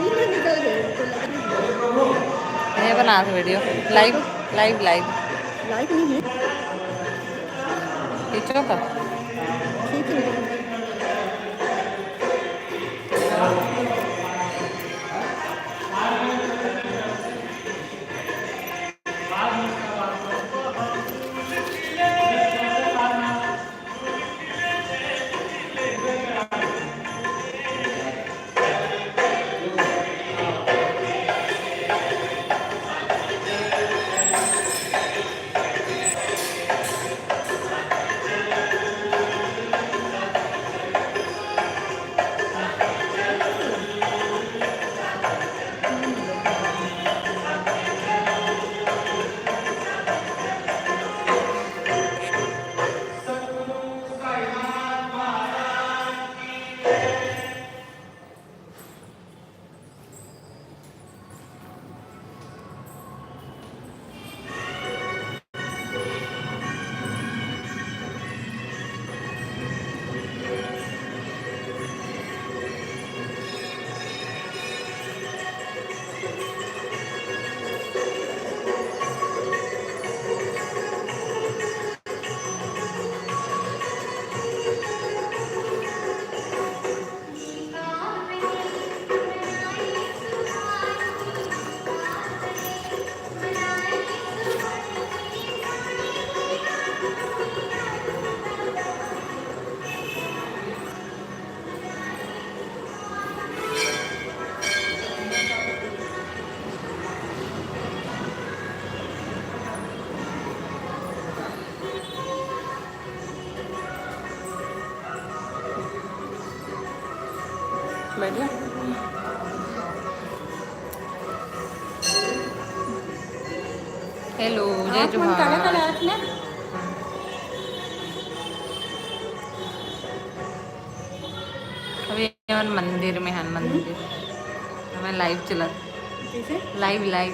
निकल गए, उनको लग रही है। ये बना video live live live like नहीं है, खींचो का खींच रही हूँ। बैठिए। हेलो जय आँख मन काला काला जोहार। आँख ना। अभी हमारे मंदिर में है मंदिर हमें लाइव चला जैसे लाइव लाइव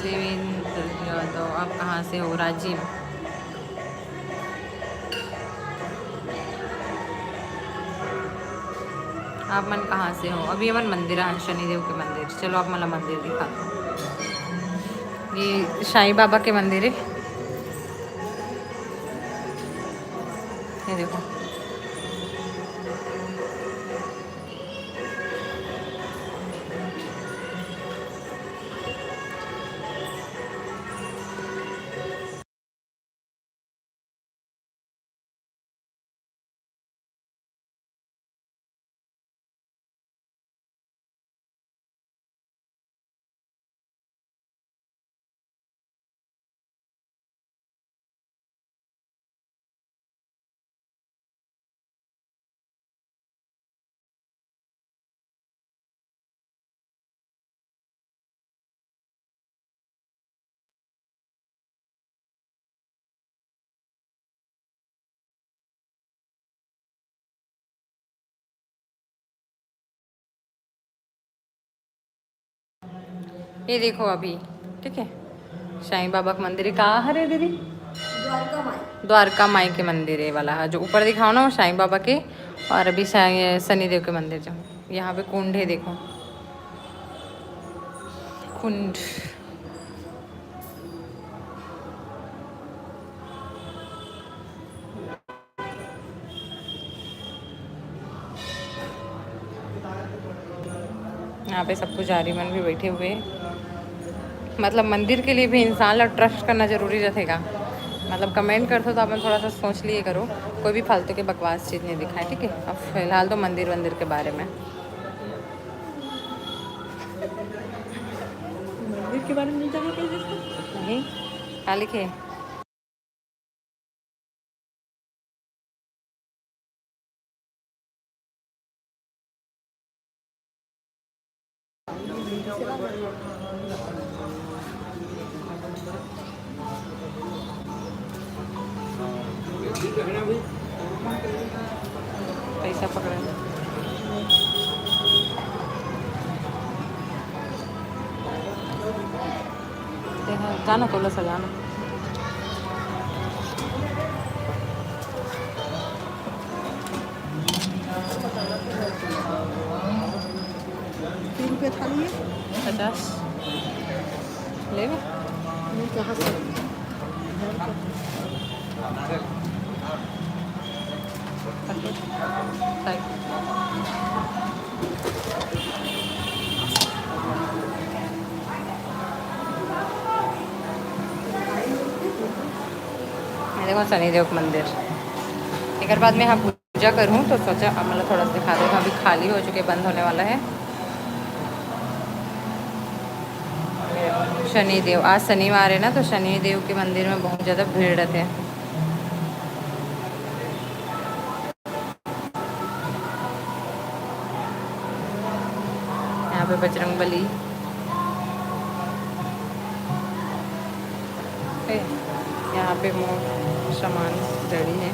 देवेंद्र यादव। आप कहाँ से हो? राजीव। आप मन कहाँ से हो? अभी हमारे मंदिर है शनिदेव के मंदिर। चलो आप मला मंदिर दिखा दो। ये साईं बाबा के मंदिर है। ये देखो ये देखो अभी ठीक है साईं बाबा का मंदिर है। कहाँ है दीदी? द्वारका माई। द्वारका माई के मंदिर है वाला है जो ऊपर दिखाओ ना वो साईं बाबा के। और अभी शनिदेव के मंदिर जो यहाँ पे कुंड है देखो कुंड। यहाँ पे सब पुजारी मन भी बैठे हुए हैं। मतलब मंदिर के लिए भी इंसान लोग ट्रस्ट करना जरूरी रहेगा। मतलब कमेंट करते हो तो अपन थोड़ा सा सोच लिए करो कोई भी फालतू के बकवास चीज़ नहीं दिखाए ठीक है। अब फिलहाल तो मंदिर वंदिर के बारे में मंदिर के बारे में नहीं जाना क्या जिसको नहीं क्या लिखे पैसा पकड़े जानो थोड़ा सा जानो। ₹3 थाली है 50 ले लो। नहीं कहाँ से देखो शनिदेव मंदिर एक बाद में यहाँ पूजा करूँ तो सोचा अब मतलब थोड़ा सा दिखा दो। अभी खाली हो चुके, बंद होने वाला है। शनिदेव आज शनिवार है ना, तो शनिदेव के मंदिर में बहुत ज़्यादा भीड़ रहते हैं। यहाँ पे बजरंगबली, यहाँ पे मोर सामान रेडी है।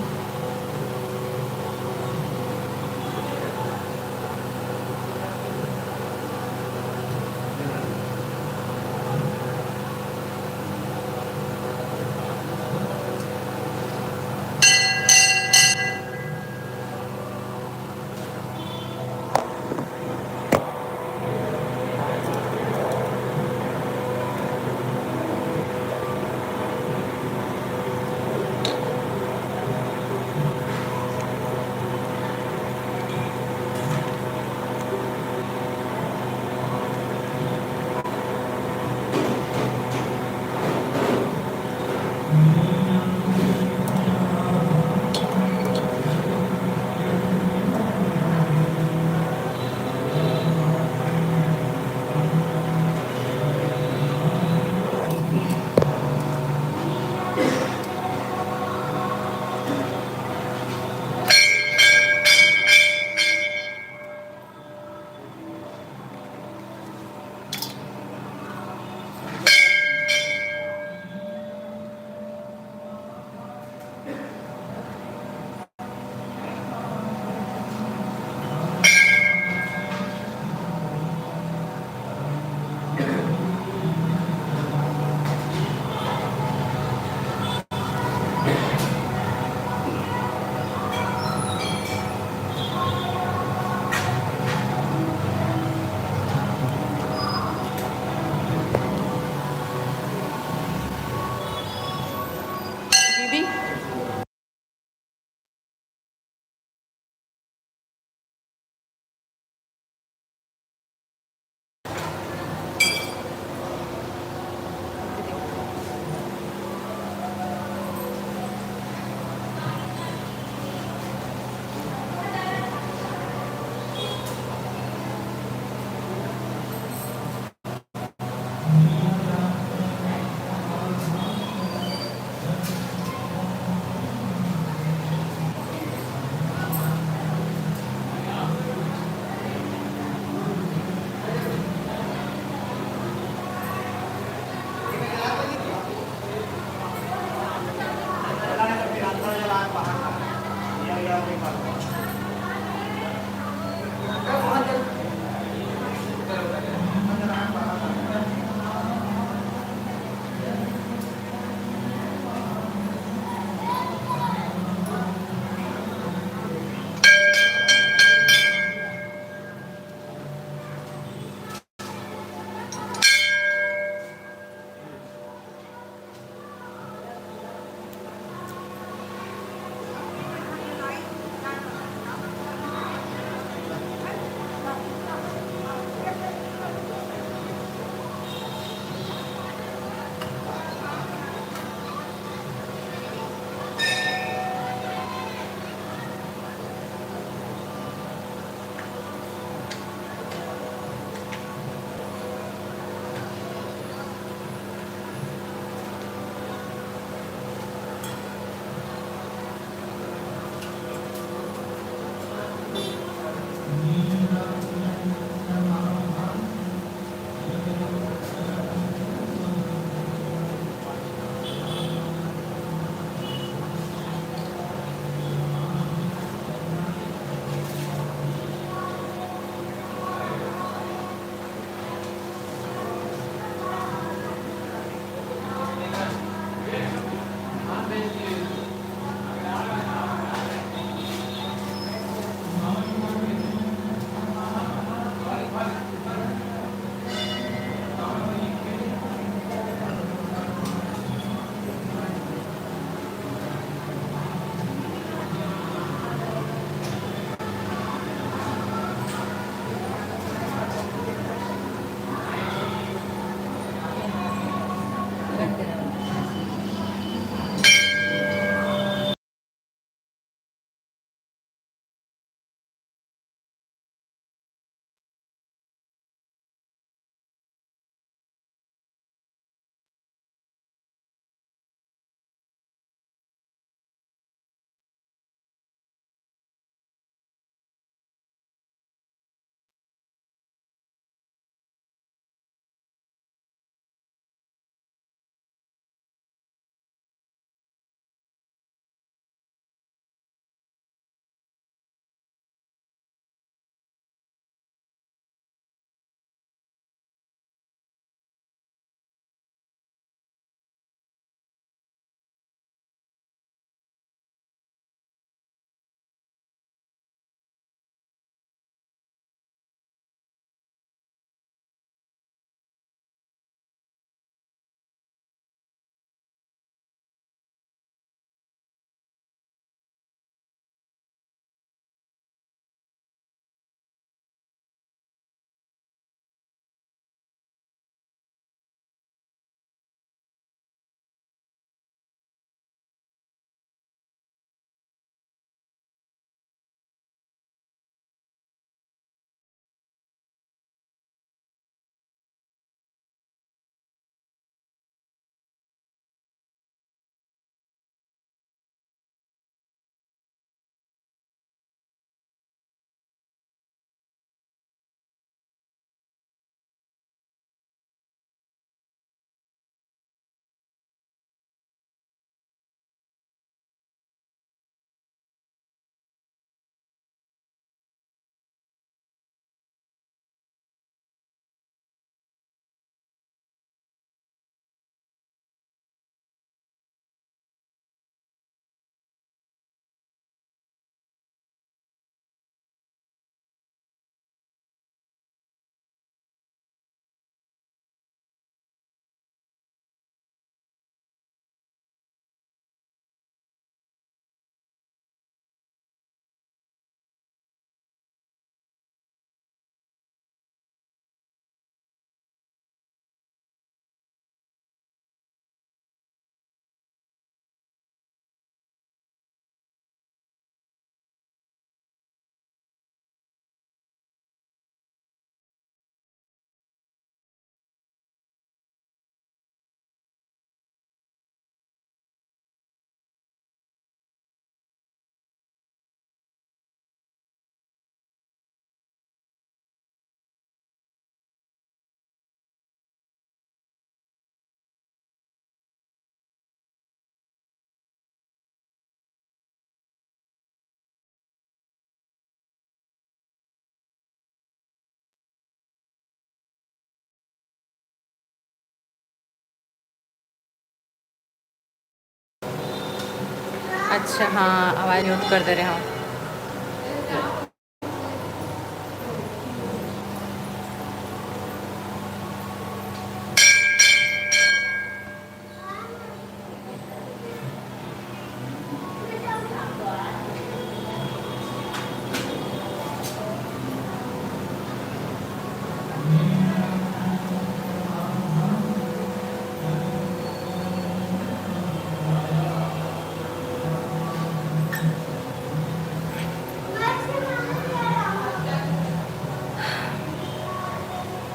अच्छा हाँ, आवाज़ म्यूट कर दे रहे हो।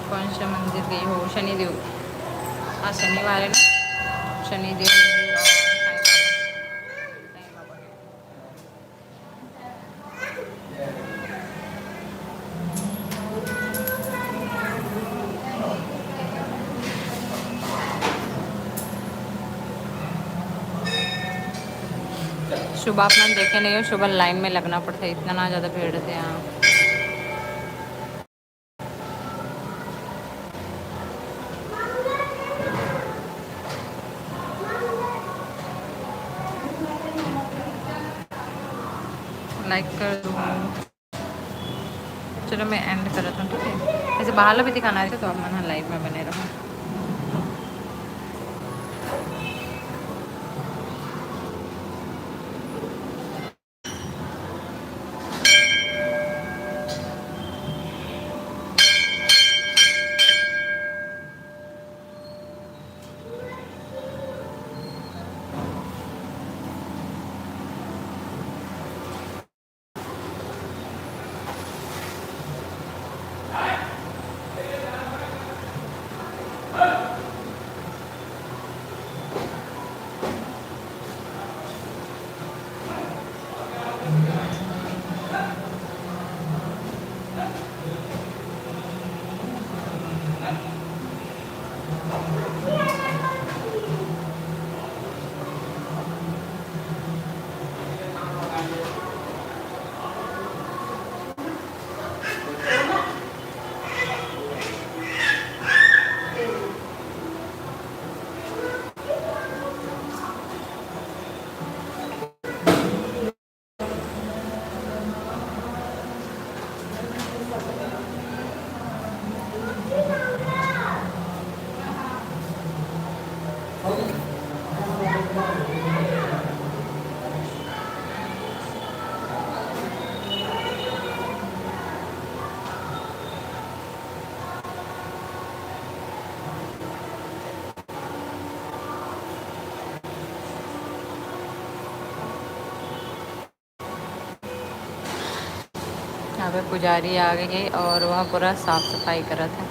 कौन सा मंदिर गई हो? शनिदेव। आज शनिवार है ना, शनिदेव मंदिर और साईं बाबा के। सुबह अपना देखे नहीं हो, सुबह लाइन में लगना पड़ता है, इतना ना ज़्यादा भीड़ थे यहाँ। लाइक कर दो। चलो मैं एंड कर रहा हूँ, ठीक है। ऐसे बाहर भी दिखाना है तो आप मन लाइव में बने रहो। यहाँ पे पुजारी आ गई है और वह पूरा साफ सफाई कर रहा था।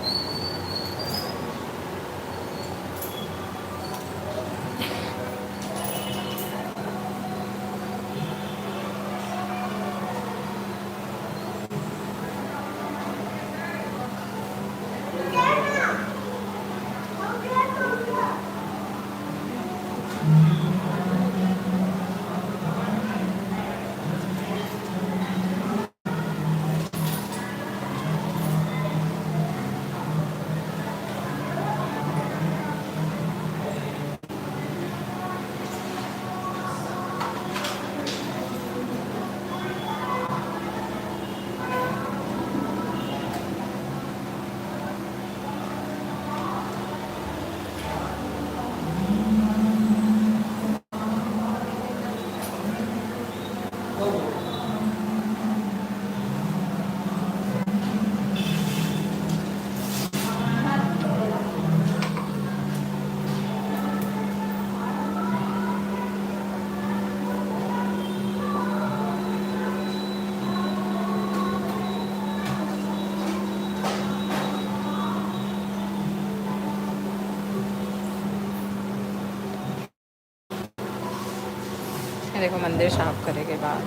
ये देखो मंदिर साफ करे के बाद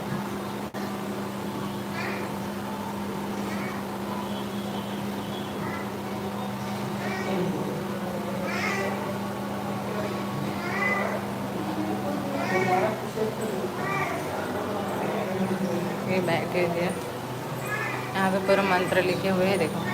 ये बैठे दिया। यहाँ पे पूरा मंत्र लिखे हुए हैं, देखो।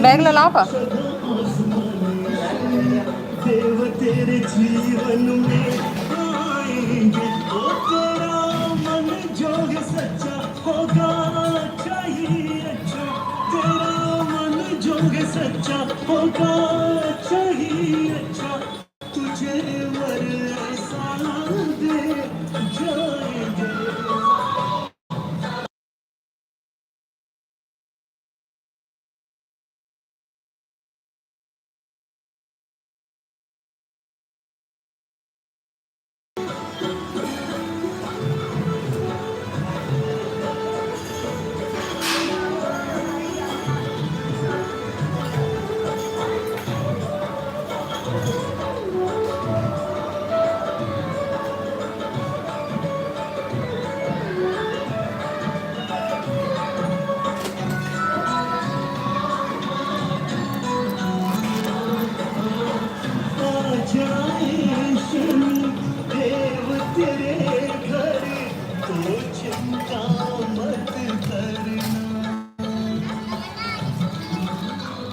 बैग ला लाओ का देव तेरे जीवन में आएंगे तो तेरा मन जोग सच्चा होगा चाहिए अच्छा तेरा मन जोग सच्चा होगा चाहिए अच्छा तुझे वर ऐसा दे जाएंगे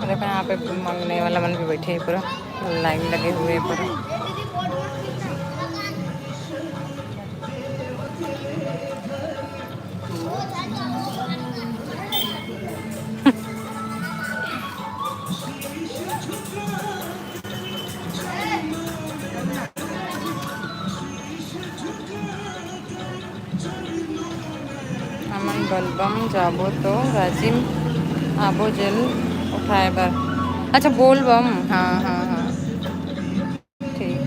देखो यहाँ पे मांगने वाला मन भी बैठे हैं पूरा लाइन लगे हुए हैं पूरा अमन बलबम जाबो तो राजिम आबो जल उठाए बर अच्छा बोल बम हाँ हाँ हाँ ठीक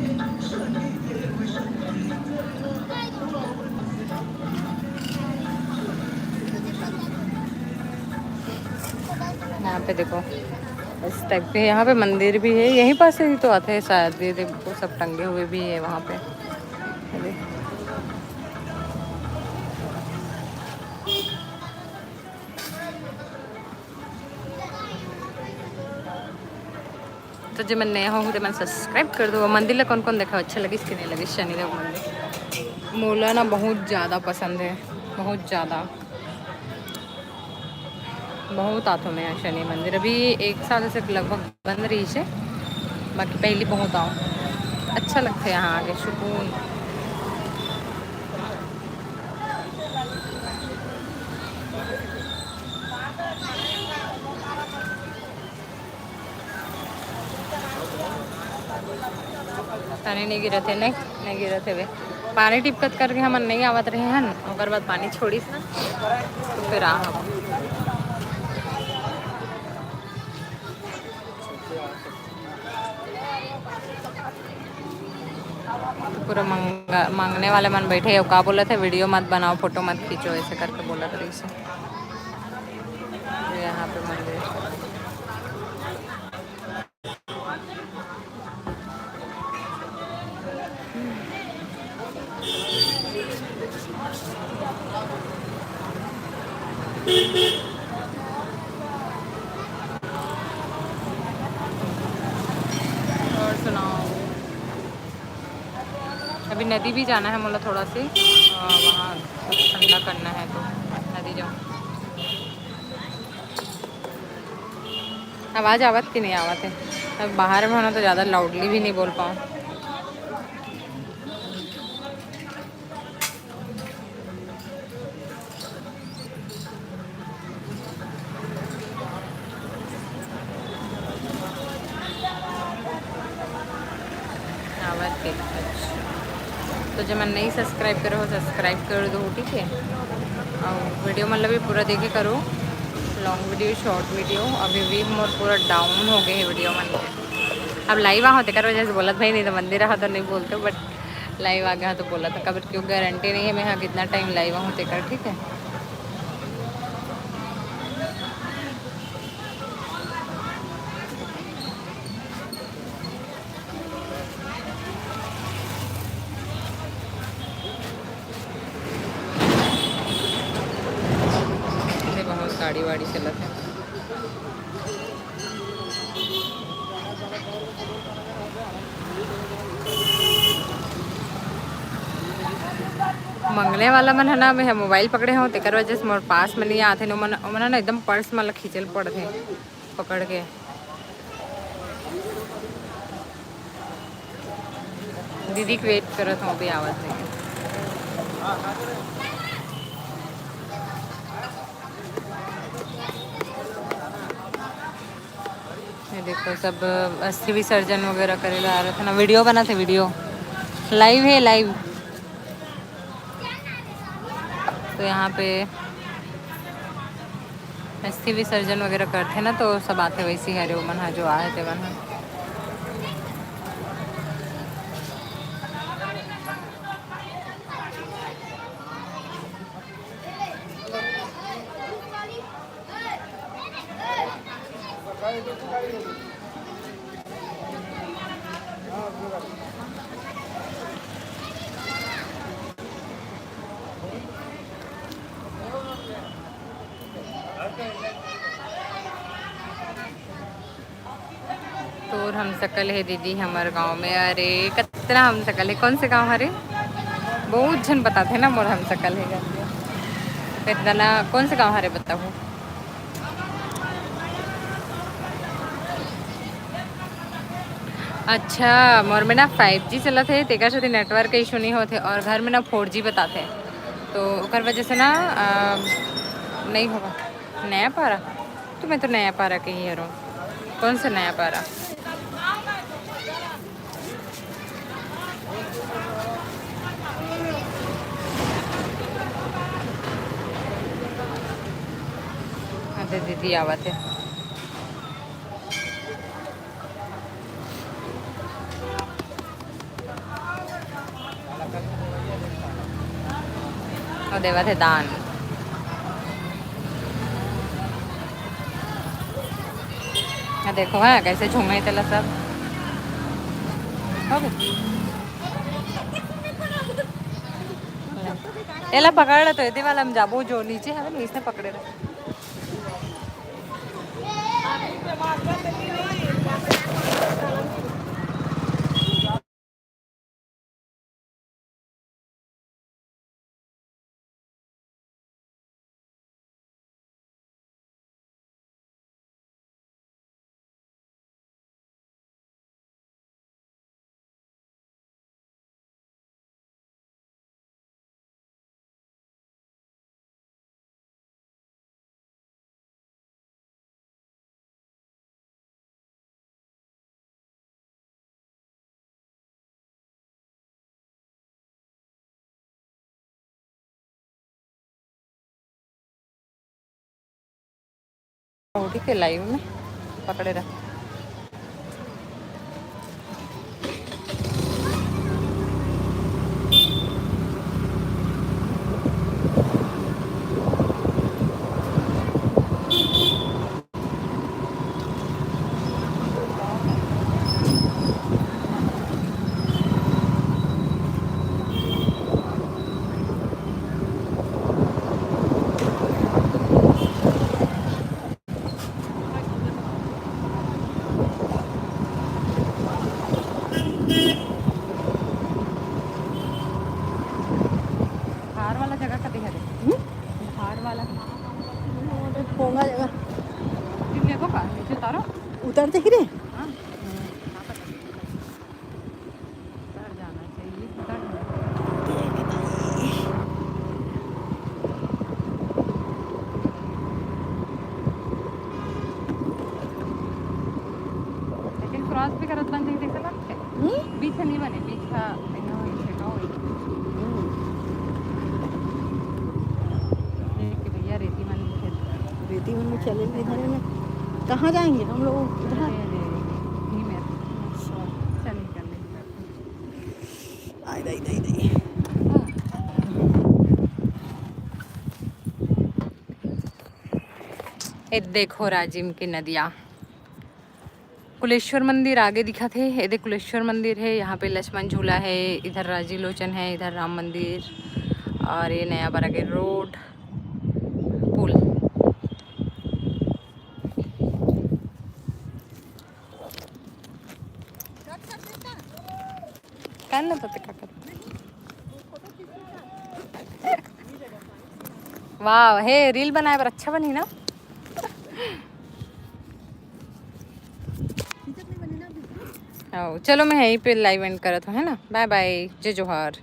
यहाँ पे देखो इस टाइप के यहाँ पे मंदिर भी है यहीं पास से ही तो आते हैं शायद ये देखो सब टंगे हुए भी है वहाँ पे अरे तो जो मैं नया हूँ तो मैं सब्सक्राइब कर दो मंदिर ला कौन कौन देखा अच्छा लगी कि नहीं लगी शनिदेव मंदिर मोला ना बहुत ज़्यादा पसंद है बहुत ज़्यादा बहुत आतो मैं शनि मंदिर अभी 1 साल से लगभग बंद रही है बाकी पहले बहुत आऊँ अच्छा लगता है यहाँ आगे सुकून पानी नहीं गिरे थे नहीं गिरे थे वे पानी टिपकत करके हम नहीं आवत रहे हैं और बाद पानी छोड़ीस ना तो फिर आ हम तो पूरा मांगने वाले मन बैठे हो का बोला थे वीडियो मत बनाओ फोटो मत खींचो ऐसे करके बोला था इसे यहाँ पे मंदिर और सुनाओ अभी नदी भी जाना है मोला थोड़ा सी वहाँ ठंडा करना है तो नदी जाऊँ आवाज़ आवत कि नहीं आवत है अब बाहर में होना तो ज़्यादा लाउडली भी नहीं बोल पाऊँ आवाज़ देख अच्छा तो जब मैं नहीं सब्सक्राइब करो सब्सक्राइब कर दो ठीक है और वीडियो मतलब भी पूरा देखे करो लॉन्ग वीडियो शॉर्ट वीडियो अभी भी मोर पूरा डाउन हो गए है वीडियो मन अब लाइव आ होते करो जैसे बोलत भाई नहीं तो मंदिर रहा तो नहीं बोलते बट लाइव आ गया तो बोला था कभी क्यों गारंटी नहीं है मैं यहाँ कितना टाइम लाइव होते कर ठीक है गाड़ी वाड़ी चलत है मंगने वाला मन है ना मैं मोबाइल पकड़े हो तेकर वजह से मोर पास में नहीं आते मन ना एकदम पर्स मतलब खींचल पड़ते पकड़ के। दीदी के वेट करत हूँ, अभी आवाज़ नहीं। ये देखो सब अस्थि विसर्जन वगैरह करेला आ रहा था ना। वीडियो बना थे, वीडियो लाइव है, लाइव। तो यहाँ पे अस्थि विसर्जन वगैरह करते ना, तो सब आते वैसे हरे मन हा जो आए थे वन। तो हम सकल है दीदी हमारे गांव में। अरे कितना हम सकल है, कौन से गांव हरे? बहुत जन बताते ना मोर हम सकल है करके। कितना कौन से गांव हरे बताओ? अच्छा, मोर में ना 5G चलत है, तेकर से नेटवर्क इशू नहीं होते, और घर में ना 4G बताते, तो ओकर वजह से ना नहीं होगा। नया पारा? तो मैं तो नया पारा के ही हूँ। कौन सा नया पारा? अरे दीदी आवत है। और देवा थे दान। देखो है कैसे झूमे तला सब। एला पकड़ तो ये वाला हम जाबो जो नीचे है ना, इसने पकड़े रहे। ठीक है, लाइव में पकड़े रहा। हार वाला जगह कभी है? हार वाला पोंगा जगह देखो का नीचे उतारो, उतरते ही रे। हाँ उतर जाना चाहिए, उतर लेकिन क्रॉस भी करत बन देख सकते। बीच नहीं बने, बीच का भैया रेती मन रेती मन में चलेंगे इधर में। कहाँ जाएंगे हम लोग? उधर आई दई दई दई। देखो राजिम की नदियाँ। कुलेश्वर मंदिर आगे दिखा थे, ये देख कुलेश्वर मंदिर है। यहाँ पे लक्ष्मण झूला है, इधर राजी लोचन है, इधर राम मंदिर, और ये नया बरागे रोड पुल। करना तो कर। वाह, हे रील बनाए पर अच्छा बनी ना। आओ चलो मैं यहीं पे लाइव एंड करत हूँ है ना। बाय बाय, जय जोहार।